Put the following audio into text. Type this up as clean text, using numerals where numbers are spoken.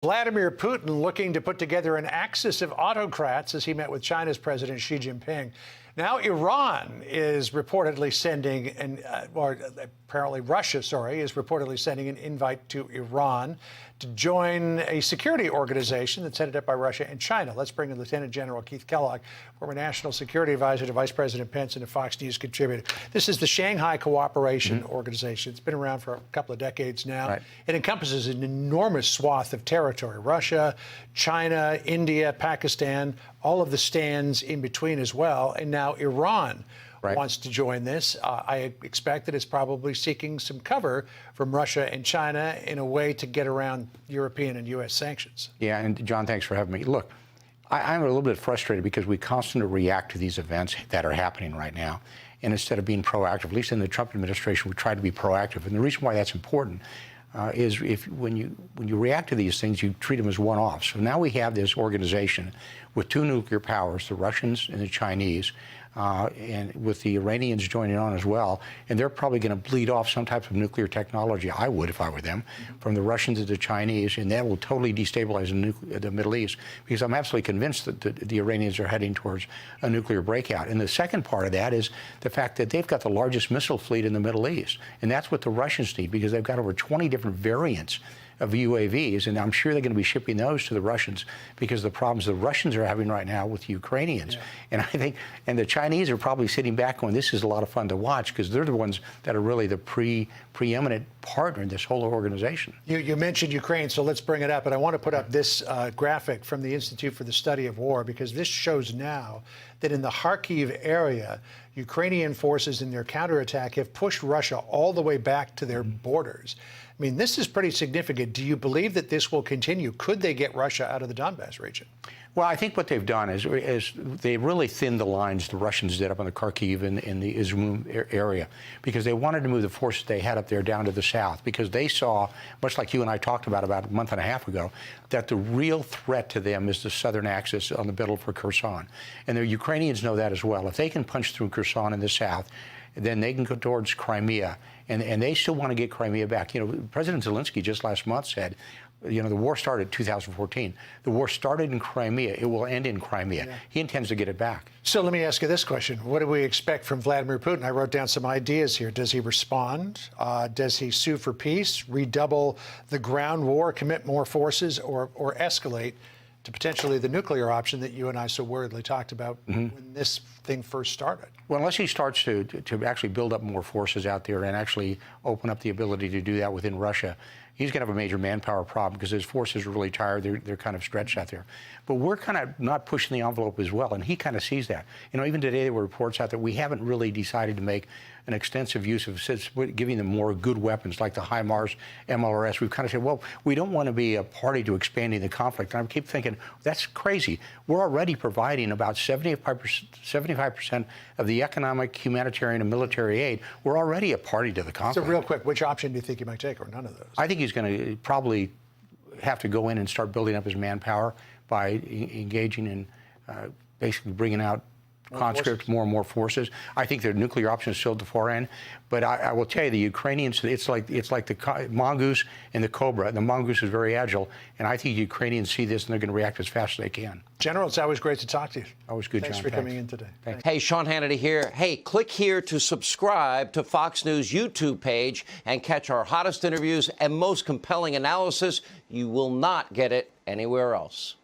Vladimir Putin looking to put together an axis of autocrats as he met with China's President Xi Jinping. Now Iran is reportedly sending, or apparently Russia, is reportedly sending an invite to Iran to join a security organization that's headed up by Russia and China. Let's bring in Lieutenant General Kit Kellog, former National Security Advisor to Vice President Pence and a Fox News contributor. This is the Shanghai Cooperation Organization. It's been around for a couple of decades now. Right. It encompasses an enormous swath of territory: Russia, China, India, Pakistan, all of the stands in between as well. And now Iran wants to join this. I expect that it's probably seeking some cover from Russia and China in a way to get around European and U.S. sanctions. Yeah, and John, thanks for having me. Look, I'm a little bit frustrated because we constantly react to these events that are happening right now. And instead of being proactive, at least in the Trump administration, we try to be proactive. And the reason why that's important is when you react to these things, you treat them as one-offs. So now we have this organization with two nuclear powers, the Russians and the Chinese, and with the Iranians joining on as well. And they're probably going to bleed off some type of nuclear technology, I would if I were them, from the Russians to the Chinese, and that will totally destabilize the Middle East, because I'm absolutely convinced that the Iranians are heading towards a nuclear breakout. And the second part of that is the fact that they've got the largest missile fleet in the Middle East. And that's what the Russians need, because they've got over 20 different variants of UAVs, and I'm sure they're going to be shipping those to the Russians because of the problems the Russians are having right now with the Ukrainians. Yeah. And I think, and the Chinese are probably sitting back going, this is a lot of fun to watch, because they're the ones that are really the preeminent partner in this whole organization. You mentioned Ukraine, so let's bring it up. And I want to put up this graphic from the Institute for the Study of War, because this shows now that in the Kharkiv area, Ukrainian forces in their counterattack have pushed Russia all the way back to their borders. I mean, this is pretty significant. Do you believe that this will continue? Could they get Russia out of the Donbass region? Well, I think what they've done is they really thinned the lines the Russians did up on the Kharkiv and in the Izum area, because they wanted to move the forces they had up there down to the south, because they saw, much like you and I talked about a month and a half ago, that the real threat to them is the southern axis on the battle for Kherson. And the Ukrainians know that as well. If they can punch through Kherson in the south, then they can go towards Crimea, and they still want to get Crimea back. You know, President Zelensky just last month said, you know, the war started in 2014. The war started in Crimea. It will end in Crimea. Yeah. He intends to get it back. So let me ask you this question. What do we expect from Vladimir Putin? I wrote down some ideas here. Does he respond? Does he sue for peace, redouble the ground war, commit more forces, or escalate to potentially the nuclear option that you and I so worriedly talked about when this thing first started? Well, unless he starts to actually build up more forces out there and actually open up the ability to do that within Russia, he's going to have a major manpower problem, because his forces are really tired. They're kind of stretched out there. But we're kind of not pushing the envelope as well, and he kind of sees that. You know, even today there were reports out that we haven't really decided to make an extensive use of giving them more good weapons like the HIMARS, MLRS. We've kind of said, well, we don't want to be a party to expanding the conflict. And I keep thinking, that's crazy. We're already providing about 75% of the economic, humanitarian, and military aid. We're already a party to the conflict. So real quick, which option do you think he might take, or none of those? I think he's going to probably have to go in and start building up his manpower by engaging in basically bringing out conscripts, more and more forces. I think their nuclear option is still at the far end, but I will tell you, the Ukrainians, it's like the mongoose and the cobra. The mongoose is very agile, and I think the Ukrainians see this and they're going to react as fast as they can. General, it's always great to talk to you. Always good, John. Thanks for coming in today. Thanks. Hey, Sean Hannity here. Hey, click here to subscribe to Fox News YouTube page and catch our hottest interviews and most compelling analysis. You will not get it anywhere else.